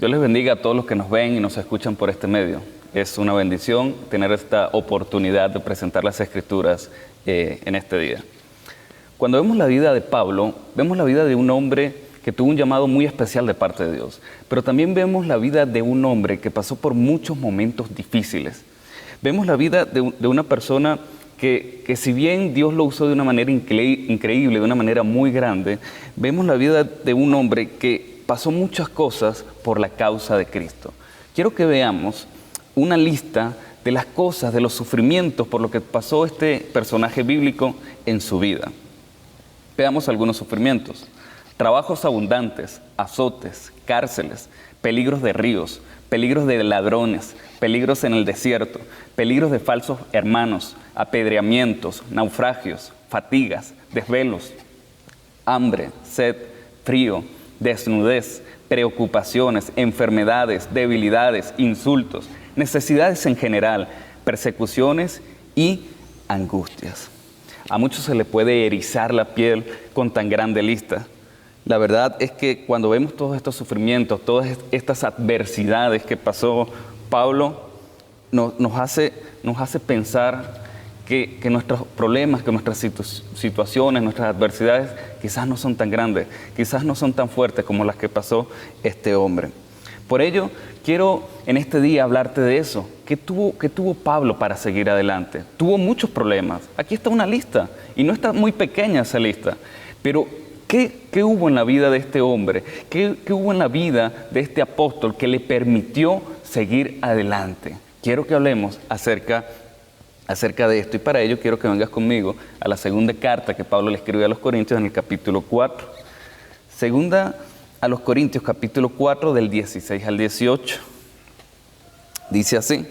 Dios les bendiga a todos los que nos ven y nos escuchan por este medio. Es una bendición tener esta oportunidad de presentar las Escrituras en este día. Cuando vemos la vida de Pablo, vemos la vida de un hombre que tuvo un llamado muy especial de parte de Dios, pero también vemos la vida de un hombre que pasó por muchos momentos difíciles. Vemos la vida de una persona que si bien Dios lo usó de una manera increíble, de una manera muy grande, vemos la vida de un hombre que pasó muchas cosas por la causa de Cristo. Quiero que veamos una lista de las cosas, de los sufrimientos por lo que pasó este personaje bíblico en su vida. Veamos algunos sufrimientos: trabajos abundantes, azotes, cárceles, peligros de ríos, peligros de ladrones, peligros en el desierto, peligros de falsos hermanos, apedreamientos, naufragios, fatigas, desvelos, hambre, sed, frío, desnudez, preocupaciones, enfermedades, debilidades, insultos, necesidades en general, persecuciones y angustias. A muchos se le puede erizar la piel con tan grande lista. La verdad es que cuando vemos todos estos sufrimientos, todas estas adversidades que pasó Pablo, nos hace pensar que nuestros problemas, que nuestras situaciones, nuestras adversidades quizás no son tan grandes, quizás no son tan fuertes como las que pasó este hombre. Por ello, quiero en este día hablarte de eso. ¿Qué tuvo Pablo para seguir adelante? Tuvo muchos problemas. Aquí está una lista, y no está muy pequeña esa lista, pero ¿qué hubo en la vida de este hombre? ¿Qué hubo en la vida de este apóstol que le permitió seguir adelante? Quiero que hablemos acerca de esto, y para ello quiero que vengas conmigo a la segunda carta que Pablo le escribe a los Corintios en el capítulo 4. Segunda a los Corintios, capítulo 4, del 16 al 18. Dice así: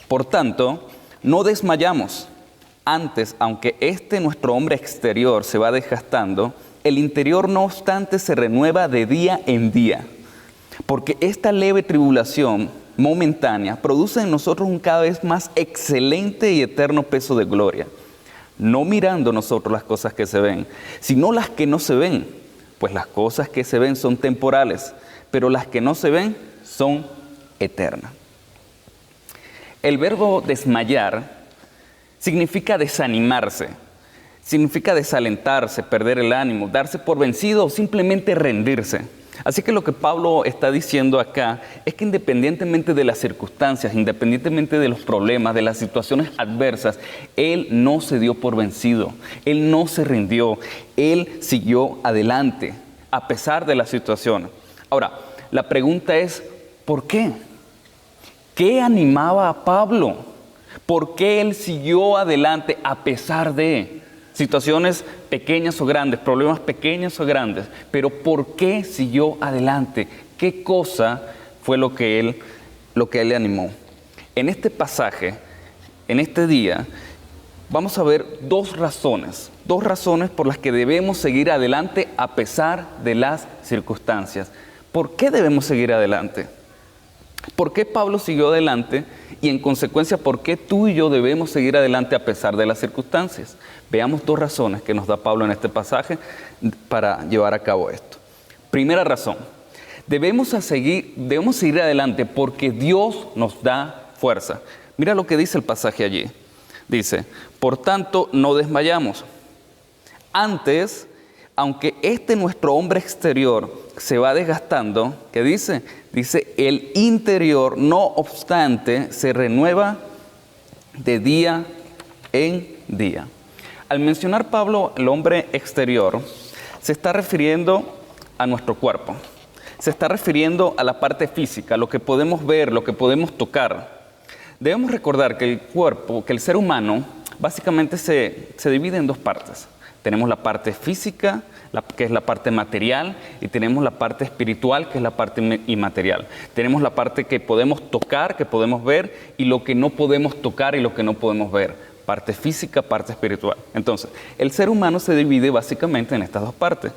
por tanto, no desmayamos. Antes, aunque nuestro hombre exterior se va desgastando, el interior no obstante se renueva de día en día. Porque esta leve tribulación momentánea produce en nosotros un cada vez más excelente y eterno peso de gloria, no mirando nosotros las cosas que se ven, sino las que no se ven, pues las cosas que se ven son temporales, pero las que no se ven son eternas. El verbo desmayar significa desanimarse, significa desalentarse, perder el ánimo, darse por vencido o simplemente rendirse. Así que lo que Pablo está diciendo acá es que independientemente de las circunstancias, independientemente de los problemas, de las situaciones adversas, él no se dio por vencido, él no se rindió, él siguió adelante a pesar de la situación. Ahora, la pregunta es, ¿por qué? ¿Qué animaba a Pablo? ¿Por qué él siguió adelante a pesar de situaciones pequeñas o grandes, problemas pequeños o grandes? Pero ¿por qué siguió adelante? ¿Qué cosa fue lo que él le animó? En este pasaje, en este día, vamos a ver dos razones por las que debemos seguir adelante a pesar de las circunstancias. ¿Por qué debemos seguir adelante? ¿Por qué Pablo siguió adelante? Y en consecuencia, ¿por qué tú y yo debemos seguir adelante a pesar de las circunstancias? Veamos dos razones que nos da Pablo en este pasaje para llevar a cabo esto. Primera razón: debemos seguir adelante porque Dios nos da fuerza. Mira lo que dice el pasaje allí. Dice: por tanto, no desmayamos. Antes, aunque nuestro hombre exterior se va desgastando, ¿qué dice? Dice, el interior, no obstante, se renueva de día en día. Al mencionar Pablo el hombre exterior, se está refiriendo a nuestro cuerpo. Se está refiriendo a la parte física, lo que podemos ver, lo que podemos tocar. Debemos recordar que el cuerpo, que el ser humano, básicamente se divide en dos partes. Tenemos la parte física, que es la parte material, y tenemos la parte espiritual, que es la parte inmaterial. Tenemos la parte que podemos tocar, que podemos ver, y lo que no podemos tocar y lo que no podemos ver. Parte física, parte espiritual. Entonces, el ser humano se divide básicamente en estas dos partes.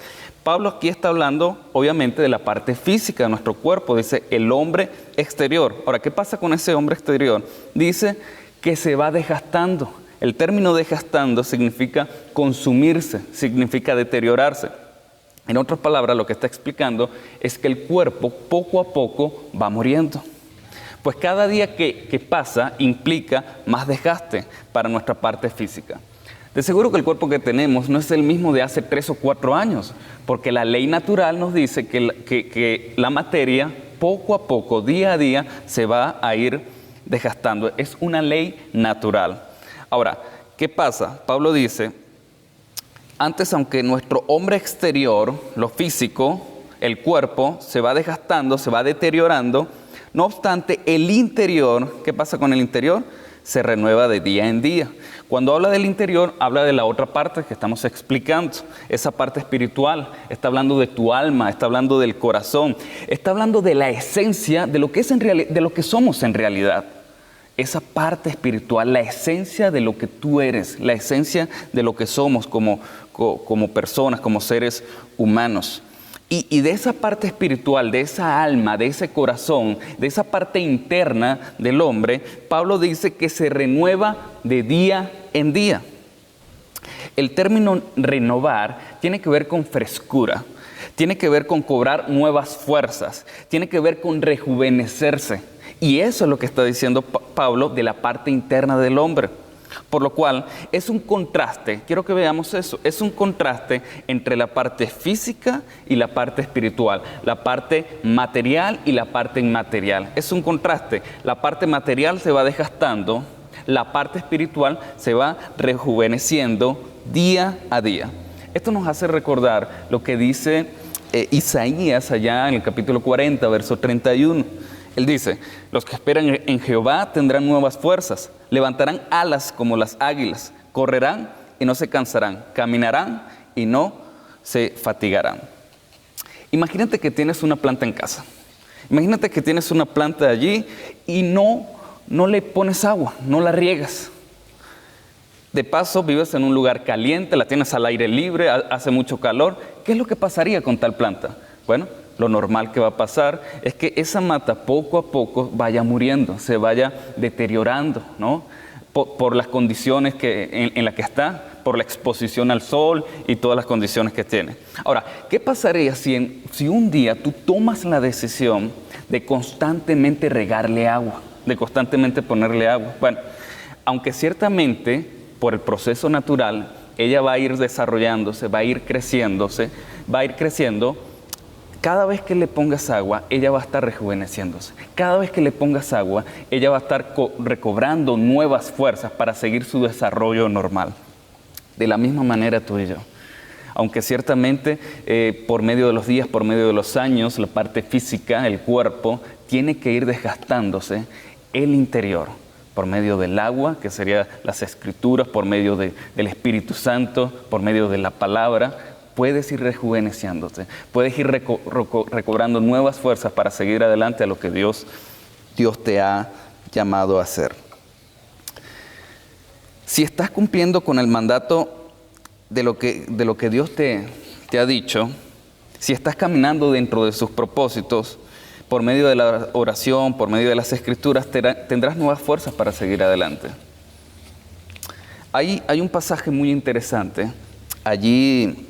Pablo aquí está hablando, obviamente, de la parte física de nuestro cuerpo. Dice, el hombre exterior. Ahora, ¿qué pasa con ese hombre exterior? Dice que se va desgastando. El término desgastando significa consumirse, significa deteriorarse. En otras palabras, lo que está explicando es que el cuerpo poco a poco va muriendo. Pues cada día que pasa implica más desgaste para nuestra parte física. De seguro que el cuerpo que tenemos no es el mismo de hace 3 o 4 años, porque la ley natural nos dice que la materia poco a poco, día a día, se va a ir desgastando. Es una ley natural. Ahora, ¿qué pasa? Pablo dice, antes, aunque nuestro hombre exterior, lo físico, el cuerpo, se va desgastando, se va deteriorando, no obstante, el interior, ¿qué pasa con el interior? Se renueva de día en día. Cuando habla del interior, habla de la otra parte que estamos explicando, esa parte espiritual. Está hablando de tu alma, está hablando del corazón, está hablando de la esencia de lo que es de lo que somos en realidad. Esa parte espiritual, la esencia de lo que tú eres, la esencia de lo que somos como personas, como seres humanos. Y de esa parte espiritual, de esa alma, de ese corazón, de esa parte interna del hombre, Pablo dice que se renueva de día en día. El término renovar tiene que ver con frescura, tiene que ver con cobrar nuevas fuerzas, tiene que ver con rejuvenecerse. Y eso es lo que está diciendo Pablo de la parte interna del hombre. Por lo cual es un contraste, quiero que veamos eso, es un contraste entre la parte física y la parte espiritual, la parte material y la parte inmaterial. Es un contraste, la parte material se va desgastando, la parte espiritual se va rejuveneciendo día a día. Esto nos hace recordar lo que dice Isaías allá en el capítulo 40, verso 31. Él dice, los que esperan en Jehová tendrán nuevas fuerzas, levantarán alas como las águilas, correrán y no se cansarán, caminarán y no se fatigarán. Imagínate que tienes una planta en casa. Imagínate que tienes una planta allí y no le pones agua, no la riegas. De paso, vives en un lugar caliente, la tienes al aire libre, hace mucho calor. ¿Qué es lo que pasaría con tal planta? Bueno, lo normal que va a pasar es que esa mata poco a poco vaya muriendo, se vaya deteriorando, ¿no? Por las condiciones en las que está, por la exposición al sol y todas las condiciones que tiene. Ahora, ¿qué pasaría si un día tú tomas la decisión de constantemente regarle agua, de constantemente ponerle agua? Bueno, aunque ciertamente por el proceso natural ella va a ir desarrollándose, va a ir creciendo, cada vez que le pongas agua, ella va a estar rejuveneciéndose. Cada vez que le pongas agua, ella va a estar recobrando nuevas fuerzas para seguir su desarrollo normal. De la misma manera tú y yo. Aunque ciertamente por medio de los días, por medio de los años, la parte física, el cuerpo, tiene que ir desgastándose, el interior, por medio del agua, que serían las escrituras, por medio del Espíritu Santo, por medio de la palabra, puedes ir rejuveneciéndote, puedes ir recobrando nuevas fuerzas para seguir adelante a lo que Dios te ha llamado a hacer. Si estás cumpliendo con el mandato de lo que Dios te ha dicho, si estás caminando dentro de sus propósitos, por medio de la oración, por medio de las escrituras, tendrás nuevas fuerzas para seguir adelante. Hay un pasaje muy interesante allí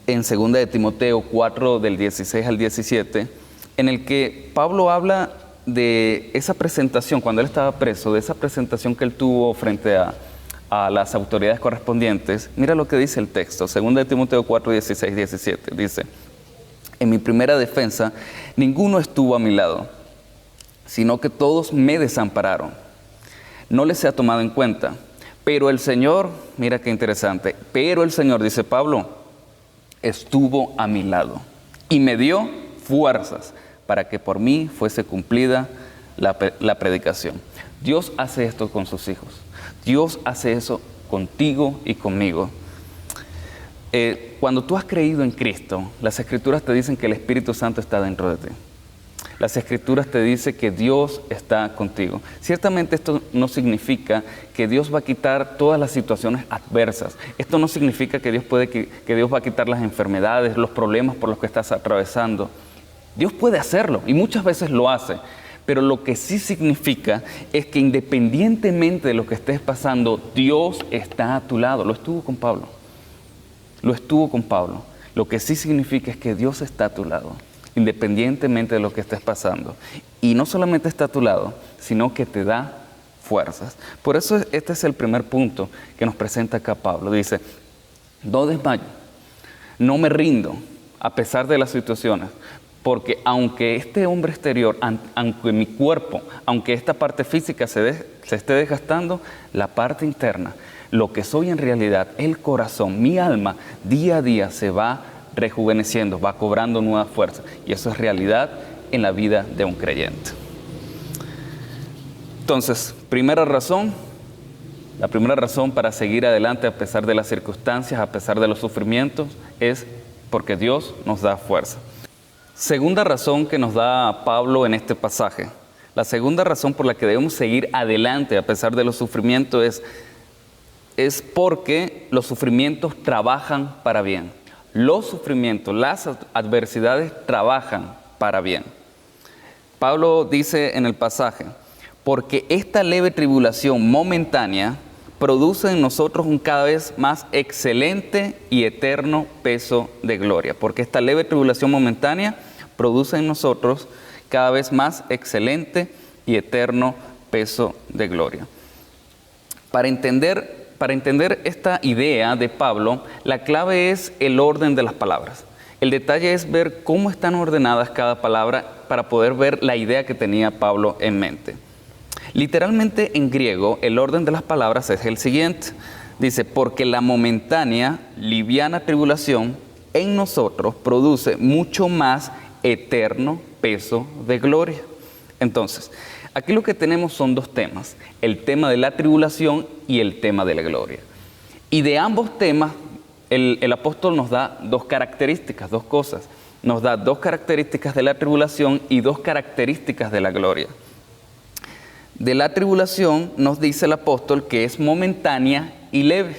en 2 de Timoteo 4, del 16 al 17, en el que Pablo habla de esa presentación, cuando él estaba preso, de esa presentación que él tuvo frente a las autoridades correspondientes. Mira lo que dice el texto, 2 de Timoteo 4, 16, 17, dice, en mi primera defensa, ninguno estuvo a mi lado, sino que todos me desampararon. No les he tomado en cuenta, pero el Señor, mira qué interesante, pero el Señor, dice Pablo, estuvo a mi lado y me dio fuerzas para que por mí fuese cumplida la predicación. Dios hace esto con sus hijos. Dios hace eso contigo y conmigo. Cuando tú has creído en Cristo, las Escrituras te dicen que el Espíritu Santo está dentro de ti. Las Escrituras te dicen que Dios está contigo. Ciertamente esto no significa que Dios va a quitar todas las situaciones adversas. Esto no significa que Dios va a quitar las enfermedades, los problemas por los que estás atravesando. Dios puede hacerlo y muchas veces lo hace. Pero lo que sí significa es que independientemente de lo que estés pasando, Dios está a tu lado. Lo estuvo con Pablo. Lo que sí significa es que Dios está a tu lado, independientemente de lo que estés pasando. Y no solamente está a tu lado, sino que te da fuerzas. Por eso este es el primer punto que nos presenta acá Pablo. Dice, no desmayo, no me rindo a pesar de las situaciones, porque aunque este hombre exterior, aunque mi cuerpo, aunque esta parte física se esté desgastando, la parte interna, lo que soy en realidad, el corazón, mi alma, día a día se va rejuveneciendo, va cobrando nuevas fuerzas. Y eso es realidad en la vida de un creyente. Entonces, la primera razón para seguir adelante a pesar de las circunstancias, a pesar de los sufrimientos, es porque Dios nos da fuerza. Segunda razón que nos da Pablo en este pasaje. La segunda razón por la que debemos seguir adelante a pesar de los sufrimientos es porque los sufrimientos trabajan para bien. Los sufrimientos, las adversidades trabajan para bien. Pablo dice en el pasaje, porque esta leve tribulación momentánea produce en nosotros un cada vez más excelente y eterno peso de gloria. Porque esta leve tribulación momentánea produce en nosotros cada vez más excelente y eterno peso de gloria. Para entender esta idea de Pablo, la clave es el orden de las palabras. El detalle es ver cómo están ordenadas cada palabra para poder ver la idea que tenía Pablo en mente. Literalmente en griego, el orden de las palabras es el siguiente. Dice, porque la momentánea, liviana tribulación en nosotros produce mucho más eterno peso de gloria. Entonces, aquí lo que tenemos son dos temas, el tema de la tribulación y el tema de la gloria. Y de ambos temas, el apóstol nos da dos características, dos cosas. Nos da dos características de la tribulación y dos características de la gloria. De la tribulación nos dice el apóstol que es momentánea y leve,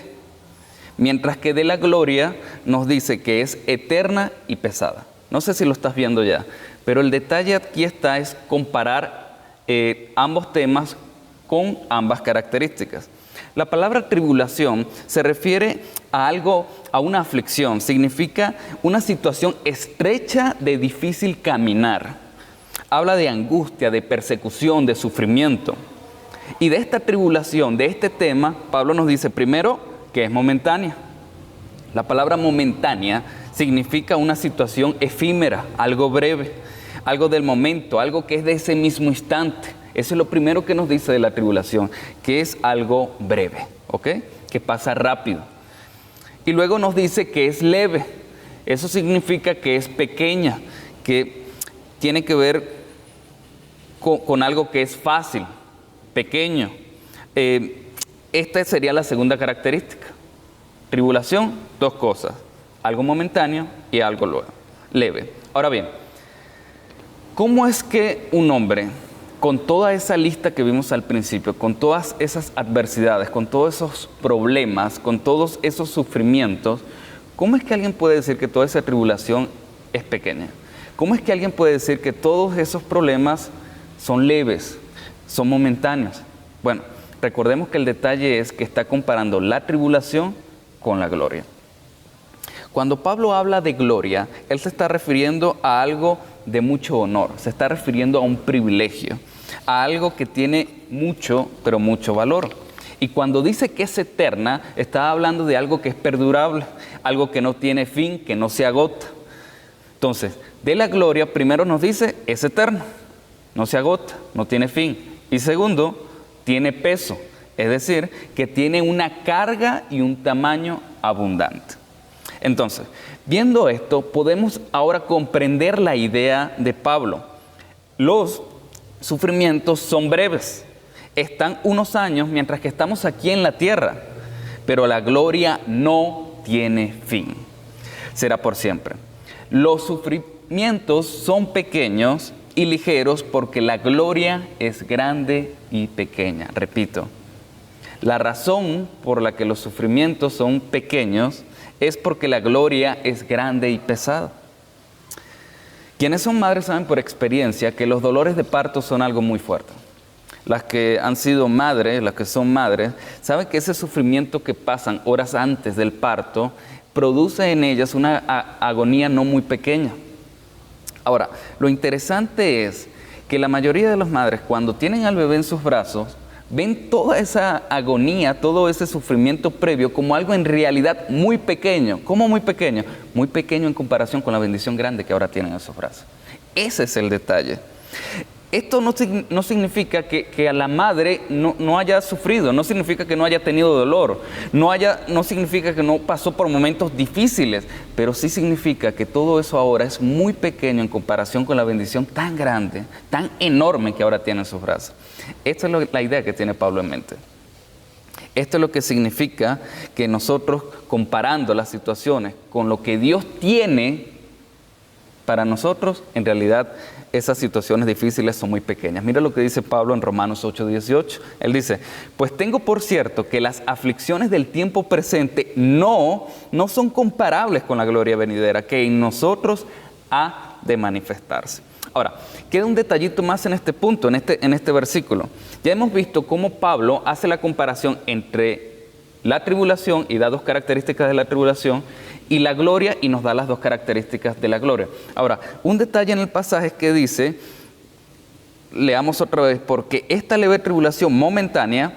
mientras que de la gloria nos dice que es eterna y pesada. No sé si lo estás viendo ya, pero el detalle aquí es comparar ambos temas con ambas características. La palabra tribulación se refiere a algo, a una aflicción, significa una situación estrecha de difícil caminar. Habla de angustia, de persecución, de sufrimiento. Y de esta tribulación, de este tema, Pablo nos dice primero que es momentánea. La palabra momentánea significa una situación efímera, algo breve, algo del momento, algo que es de ese mismo instante. Eso es lo primero que nos dice de la tribulación, que es algo breve, ¿ok? Que pasa rápido. Y luego nos dice que es leve. Eso significa que es pequeña, que tiene que ver con algo que es fácil, pequeño. Esta sería la segunda característica. Tribulación, dos cosas, algo momentáneo y algo leve. Ahora bien, ¿cómo es que un hombre, con toda esa lista que vimos al principio, con todas esas adversidades, con todos esos problemas, con todos esos sufrimientos, cómo es que alguien puede decir que toda esa tribulación es pequeña? ¿Cómo es que alguien puede decir que todos esos problemas son leves, son momentáneos? Bueno, recordemos que el detalle es que está comparando la tribulación con la gloria. Cuando Pablo habla de gloria, él se está refiriendo a algo de mucho honor, se está refiriendo a un privilegio, a algo que tiene mucho, pero mucho valor. Y cuando dice que es eterna, está hablando de algo que es perdurable, algo que no tiene fin, que no se agota. Entonces, de la gloria, primero nos dice, es eterno, no se agota, no tiene fin. Y segundo, tiene peso, es decir, que tiene una carga y un tamaño abundante. Entonces, viendo esto, podemos ahora comprender la idea de Pablo. Los sufrimientos son breves, están unos años mientras que estamos aquí en la tierra, pero la gloria no tiene fin, será por siempre. Los sufrimientos son pequeños y ligeros porque la gloria es grande y pequeña. Repito, la razón por la que los sufrimientos son pequeños es porque la gloria es grande y pesada. Quienes son madres saben por experiencia que los dolores de parto son algo muy fuerte. las que han sido madres, las que son madres, saben que ese sufrimiento que pasan horas antes del parto produce en ellas una agonía no muy pequeña. Ahora, lo interesante es que la mayoría de las madres, cuando tienen al bebé en sus brazos, ven toda esa agonía, todo ese sufrimiento previo como algo en realidad muy pequeño. ¿Cómo muy pequeño? Muy pequeño en comparación con la bendición grande que ahora tienen en sus brazos. Ese es el detalle. Esto no significa que a la madre no haya sufrido, no significa que no haya tenido dolor, no significa que no pasó por momentos difíciles, pero sí significa que todo eso ahora es muy pequeño en comparación con la bendición tan grande, tan enorme que ahora tiene en sus brazos. Esta es la idea que tiene Pablo en mente. Esto es lo que significa que nosotros, comparando las situaciones con lo que Dios tiene para nosotros, en realidad esas situaciones difíciles son muy pequeñas. Mira lo que dice Pablo en Romanos 8:18. Él dice, pues tengo por cierto que las aflicciones del tiempo presente no son comparables con la gloria venidera que en nosotros ha de manifestarse. Ahora, queda un detallito más en este punto, en este versículo. Ya hemos visto cómo Pablo hace la comparación entre la tribulación y da dos características de la tribulación y la gloria y nos da las dos características de la gloria. Ahora, un detalle en el pasaje es que dice, leamos otra vez, porque esta leve tribulación momentánea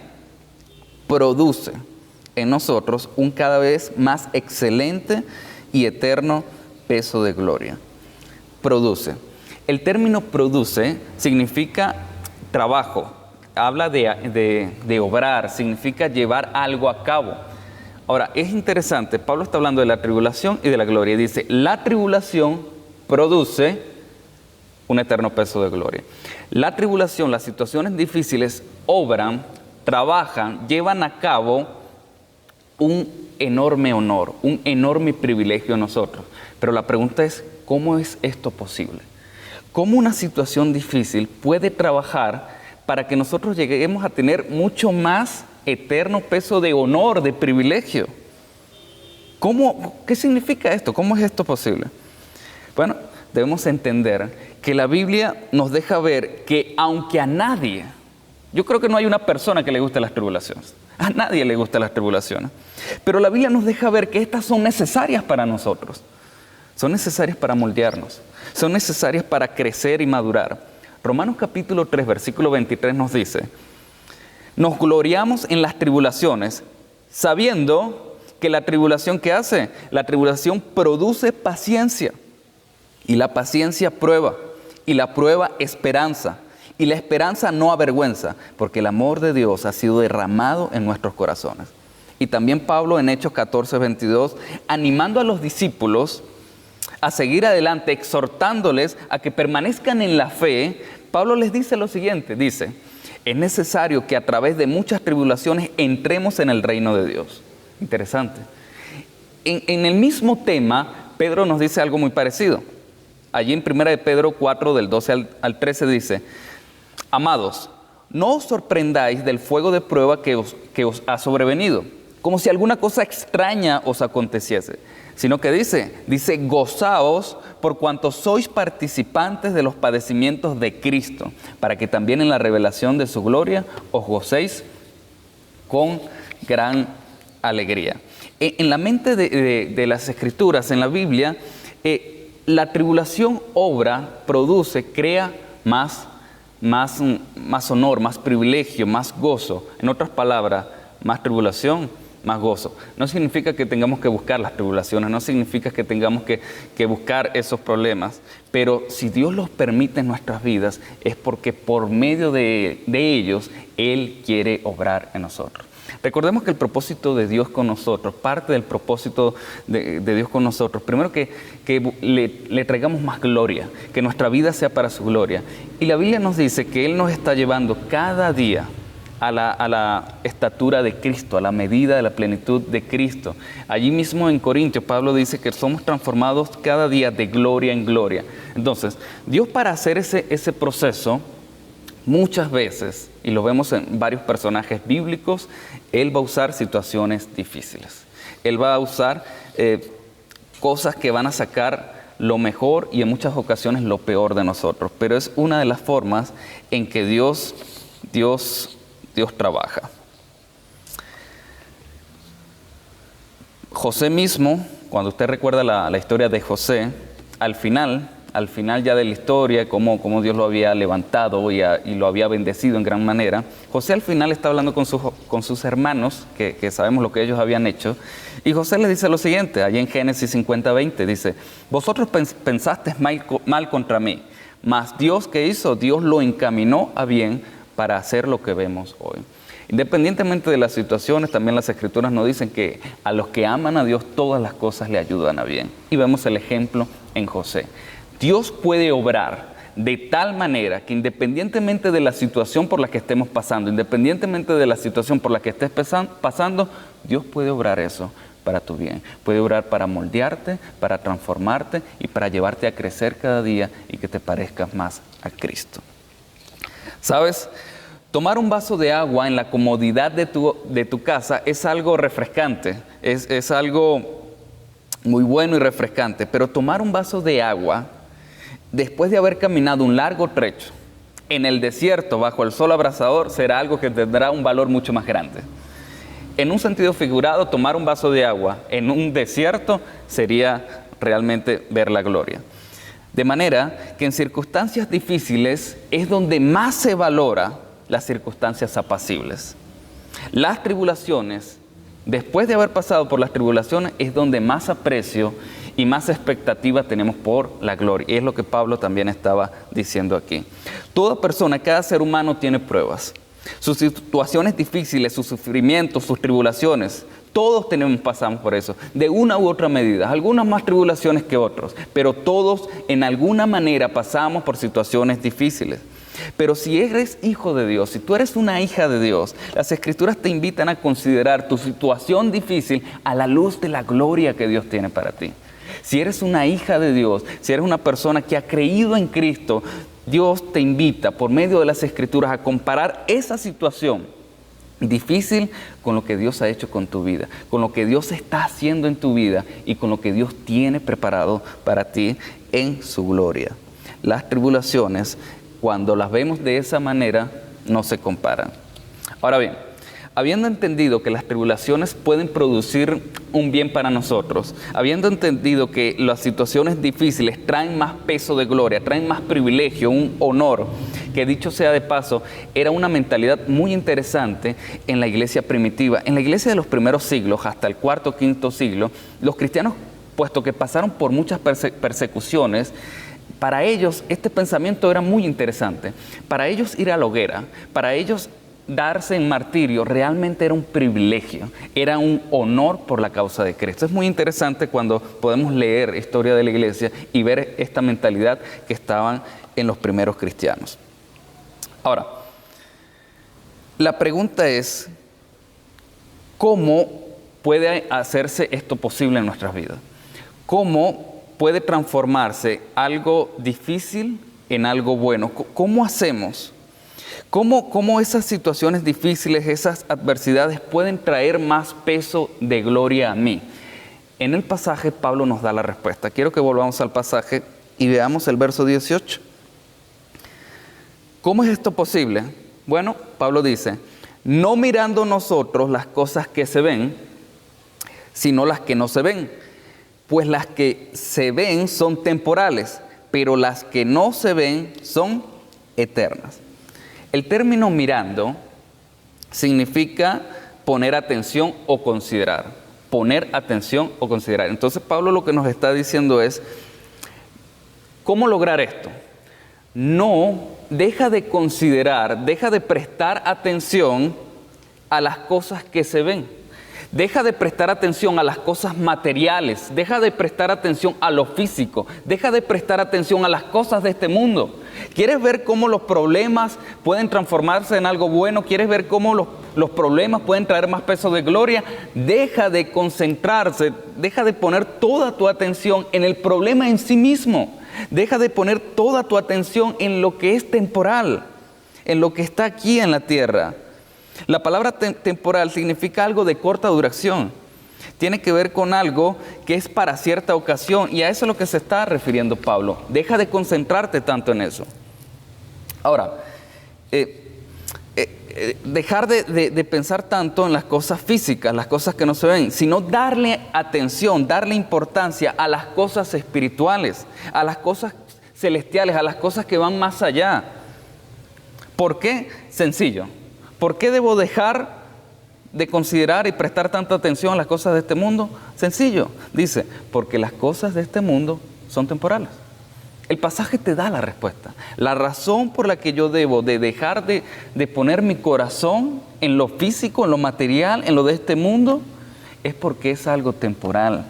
produce en nosotros un cada vez más excelente y eterno peso de gloria. Produce. El término produce significa trabajo, habla de obrar, significa llevar algo a cabo. Ahora, es interesante, Pablo está hablando de la tribulación y de la gloria. Dice, la tribulación produce un eterno peso de gloria. La tribulación, las situaciones difíciles, obran, trabajan, llevan a cabo un enorme honor, un enorme privilegio a nosotros. Pero la pregunta es, ¿cómo es esto posible? ¿Cómo una situación difícil puede trabajar para que nosotros lleguemos a tener mucho más eterno peso de honor, de privilegio? ¿Qué significa esto? ¿Cómo es esto posible? Bueno, debemos entender que la Biblia nos deja ver que aunque a nadie, yo creo que no hay una persona que le guste las tribulaciones, a nadie le gustan las tribulaciones, pero la Biblia nos deja ver que estas son necesarias para nosotros, son necesarias para moldearnos, son necesarias para crecer y madurar. Romanos capítulo 3, versículo 23 nos dice, nos gloriamos en las tribulaciones, sabiendo que la tribulación, ¿qué hace? La tribulación produce paciencia, y la paciencia prueba, y la prueba esperanza, y la esperanza no avergüenza, porque el amor de Dios ha sido derramado en nuestros corazones. Y también Pablo en Hechos 14, 22, animando a los discípulos a seguir adelante, exhortándoles a que permanezcan en la fe, Pablo les dice lo siguiente, dice, es necesario que a través de muchas tribulaciones entremos en el reino de Dios. Interesante. En el mismo tema, Pedro nos dice algo muy parecido. Allí en 1 de Pedro 4, del 12 al 13 dice, amados, no os sorprendáis del fuego de prueba que os ha sobrevenido, como si alguna cosa extraña os aconteciese, sino que dice, gozaos por cuanto sois participantes de los padecimientos de Cristo, para que también en la revelación de su gloria os gocéis con gran alegría. En la mente de las Escrituras, en la Biblia, la tribulación obra, produce, crea más honor, más privilegio, más gozo. En otras palabras, más tribulación, más gozo. No significa que tengamos que buscar las tribulaciones, no significa que tengamos que buscar esos problemas, pero si Dios los permite en nuestras vidas, es porque por medio de ellos, Él quiere obrar en nosotros. Recordemos que el propósito de Dios con nosotros, parte del propósito de Dios con nosotros, primero que le traigamos más gloria, que nuestra vida sea para su gloria. Y la Biblia nos dice que Él nos está llevando cada día a la estatura de Cristo, a la medida de la plenitud de Cristo. Allí mismo en Corintios, Pablo dice que somos transformados cada día de gloria en gloria. Entonces, Dios para hacer ese proceso, muchas veces, y lo vemos en varios personajes bíblicos, Él va a usar situaciones difíciles. Él va a usar cosas que van a sacar lo mejor y en muchas ocasiones lo peor de nosotros. Pero es una de las formas en que Dios Dios trabaja. José mismo, cuando usted recuerda la historia de José, al final ya de la historia, cómo Dios lo había levantado y lo había bendecido en gran manera, José al final está hablando con sus hermanos, que sabemos lo que ellos habían hecho, y José les dice lo siguiente, allí en Génesis 50:20, dice: vosotros pensasteis mal contra mí, mas Dios, ¿qué hizo? Dios lo encaminó a bien para hacer lo que vemos hoy. Independientemente de las situaciones, también las Escrituras nos dicen que a los que aman a Dios todas las cosas le ayudan a bien. Y vemos el ejemplo en José. Dios puede obrar de tal manera que independientemente de la situación por la que estemos pasando, independientemente de la situación por la que estés pasando, Dios puede obrar eso para tu bien. Puede obrar para moldearte, para transformarte y para llevarte a crecer cada día y que te parezcas más a Cristo. ¿Sabes? Tomar un vaso de agua en la comodidad de tu casa es algo refrescante, es algo muy bueno y refrescante, pero tomar un vaso de agua después de haber caminado un largo trecho en el desierto bajo el sol abrasador será algo que tendrá un valor mucho más grande. En un sentido figurado, tomar un vaso de agua en un desierto sería realmente ver la gloria. De manera que en circunstancias difíciles es donde más se valora las circunstancias apacibles. Las tribulaciones, después de haber pasado por las tribulaciones, es donde más aprecio y más expectativa tenemos por la gloria. Y es lo que Pablo también estaba diciendo aquí. Toda persona, cada ser humano tiene pruebas. Sus situaciones difíciles, sus sufrimientos, sus tribulaciones, todos pasamos por eso, de una u otra medida, algunas más tribulaciones que otros, pero todos en alguna manera pasamos por situaciones difíciles. Pero si eres hijo de Dios, si tú eres una hija de Dios, las Escrituras te invitan a considerar tu situación difícil a la luz de la gloria que Dios tiene para ti. Si eres una hija de Dios, si eres una persona que ha creído en Cristo, Dios te invita por medio de las Escrituras a comparar esa situación difícil con lo que Dios ha hecho con tu vida, con lo que Dios está haciendo en tu vida y con lo que Dios tiene preparado para ti en su gloria. Las tribulaciones, cuando las vemos de esa manera, no se comparan. Ahora bien, habiendo entendido que las tribulaciones pueden producir un bien para nosotros, habiendo entendido que las situaciones difíciles traen más peso de gloria, traen más privilegio, un honor, que dicho sea de paso, era una mentalidad muy interesante en la iglesia primitiva. En la iglesia de los primeros siglos, hasta el cuarto, quinto siglo, los cristianos, puesto que pasaron por muchas persecuciones, para ellos este pensamiento era muy interesante. Para ellos ir a la hoguera, para ellos darse en martirio realmente era un privilegio, era un honor por la causa de Cristo. Es muy interesante cuando podemos leer historia de la iglesia y ver esta mentalidad que estaban en los primeros cristianos. Ahora, la pregunta es, ¿cómo puede hacerse esto posible en nuestras vidas? ¿Cómo puede transformarse algo difícil en algo bueno? ¿Cómo hacemos? ¿Cómo esas situaciones difíciles, esas adversidades pueden traer más peso de gloria a mí? En el pasaje Pablo nos da la respuesta. Quiero que volvamos al pasaje y veamos el verso 18. ¿Cómo es esto posible? Bueno, Pablo dice, no mirando nosotros las cosas que se ven, sino las que no se ven. Pues las que se ven son temporales, pero las que no se ven son eternas. El término mirando significa poner atención o considerar. Poner atención o considerar. Entonces Pablo lo que nos está diciendo es, ¿cómo lograr esto? No, deja de considerar, deja de prestar atención a las cosas que se ven. Deja de prestar atención a las cosas materiales, deja de prestar atención a lo físico, deja de prestar atención a las cosas de este mundo. ¿Quieres ver cómo los problemas pueden transformarse en algo bueno? ¿Quieres ver cómo los problemas pueden traer más peso de gloria? Deja de concentrarse, deja de poner toda tu atención en el problema en sí mismo. Deja de poner toda tu atención en lo que es temporal, en lo que está aquí en la tierra. La palabra temporal significa algo de corta duración. Tiene que ver con algo que es para cierta ocasión y a eso es lo que se está refiriendo Pablo. Deja de concentrarte tanto en eso. Ahora, dejar de pensar tanto en las cosas físicas, las cosas que no se ven, sino darle atención, darle importancia a las cosas espirituales, a las cosas celestiales, a las cosas que van más allá. ¿Por qué? Sencillo. ¿Por qué debo dejar de considerar y prestar tanta atención a las cosas de este mundo? Sencillo. Dice, porque las cosas de este mundo son temporales. El pasaje te da la respuesta. La razón por la que yo debo de dejar de poner mi corazón en lo físico, en lo material, en lo de este mundo, es porque es algo temporal.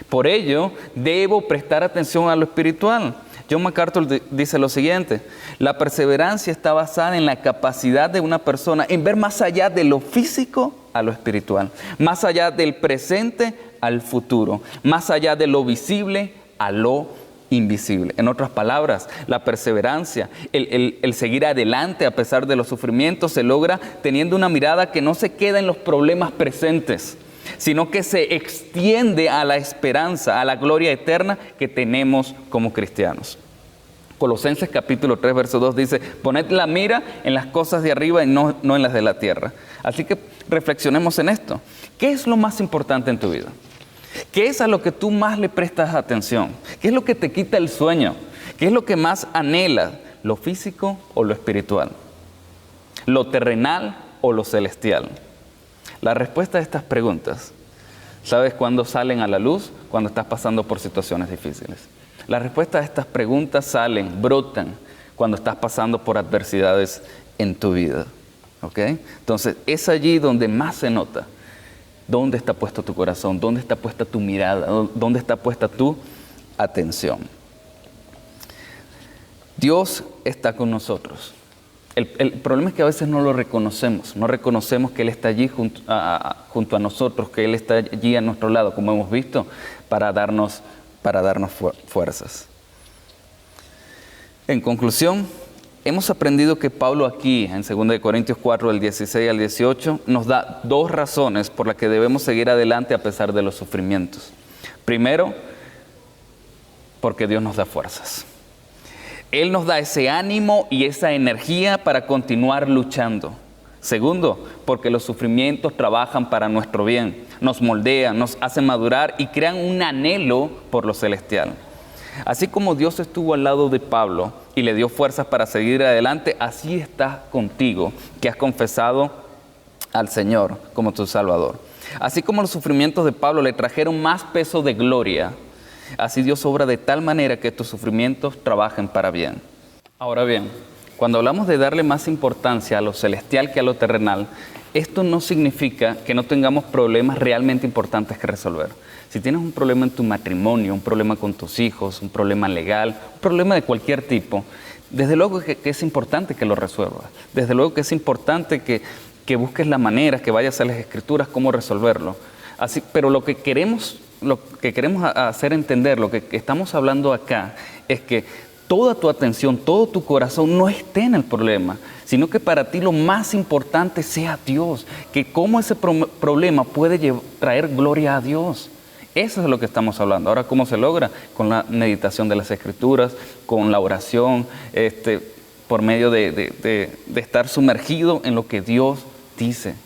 Por ello, debo prestar atención a lo espiritual. John MacArthur dice lo siguiente: la perseverancia está basada en la capacidad de una persona en ver más allá de lo físico a lo espiritual, más allá del presente al futuro, más allá de lo visible a lo invisible. En otras palabras, la perseverancia, el seguir adelante a pesar de los sufrimientos, se logra teniendo una mirada que no se queda en los problemas presentes, sino que se extiende a la esperanza, a la gloria eterna que tenemos como cristianos. Colosenses capítulo 3, verso 2 dice: poned la mira en las cosas de arriba y no en las de la tierra. Así que reflexionemos en esto. ¿Qué es lo más importante en tu vida? ¿Qué es a lo que tú más le prestas atención? ¿Qué es lo que te quita el sueño? ¿Qué es lo que más anhelas? ¿Lo físico o lo espiritual? ¿Lo terrenal o lo celestial? La respuesta a estas preguntas, ¿sabes cuándo salen a la luz? Cuando estás pasando por situaciones difíciles. La respuesta a estas preguntas brotan cuando estás pasando por adversidades en tu vida. ¿Ok? Entonces, es allí donde más se nota. ¿Dónde está puesto tu corazón? ¿Dónde está puesta tu mirada? ¿Dónde está puesta tu atención? Dios está con nosotros. El problema es que a veces no lo reconocemos. No reconocemos que Él está allí junto a nosotros, que Él está allí a nuestro lado, como hemos visto, para darnos fuerzas. En conclusión, hemos aprendido que Pablo aquí, en 2 Corintios 4, del 16 al 18, nos da dos razones por las que debemos seguir adelante a pesar de los sufrimientos. Primero, porque Dios nos da fuerzas. Él nos da ese ánimo y esa energía para continuar luchando. Segundo, porque los sufrimientos trabajan para nuestro bien, nos moldean, nos hacen madurar y crean un anhelo por lo celestial. Así como Dios estuvo al lado de Pablo y le dio fuerzas para seguir adelante, así está contigo, que has confesado al Señor como tu Salvador. Así como los sufrimientos de Pablo le trajeron más peso de gloria, así Dios obra de tal manera que tus sufrimientos trabajen para bien. Ahora bien, cuando hablamos de darle más importancia a lo celestial que a lo terrenal, esto no significa que no tengamos problemas realmente importantes que resolver. Si tienes un problema en tu matrimonio, un problema con tus hijos, un problema legal, un problema de cualquier tipo, desde luego que es importante que lo resuelvas. Desde luego que es importante que busques la manera, que vayas a las Escrituras, cómo resolverlo. Pero lo que queremos hacer entender, lo que estamos hablando acá, es que toda tu atención, todo tu corazón no esté en el problema, sino que para ti lo más importante sea Dios, que cómo ese problema puede traer gloria a Dios. Eso es de lo que estamos hablando. Ahora, ¿cómo se logra? Con la meditación de las Escrituras, con la oración, por medio de estar sumergido en lo que Dios dice.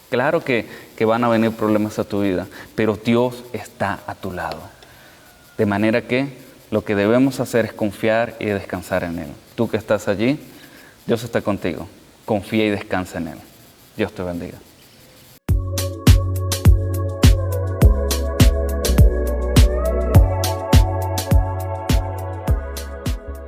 Claro que van a venir problemas a tu vida, pero Dios está a tu lado. De manera que lo que debemos hacer es confiar y descansar en Él. Tú que estás allí, Dios está contigo. Confía y descansa en Él. Dios te bendiga.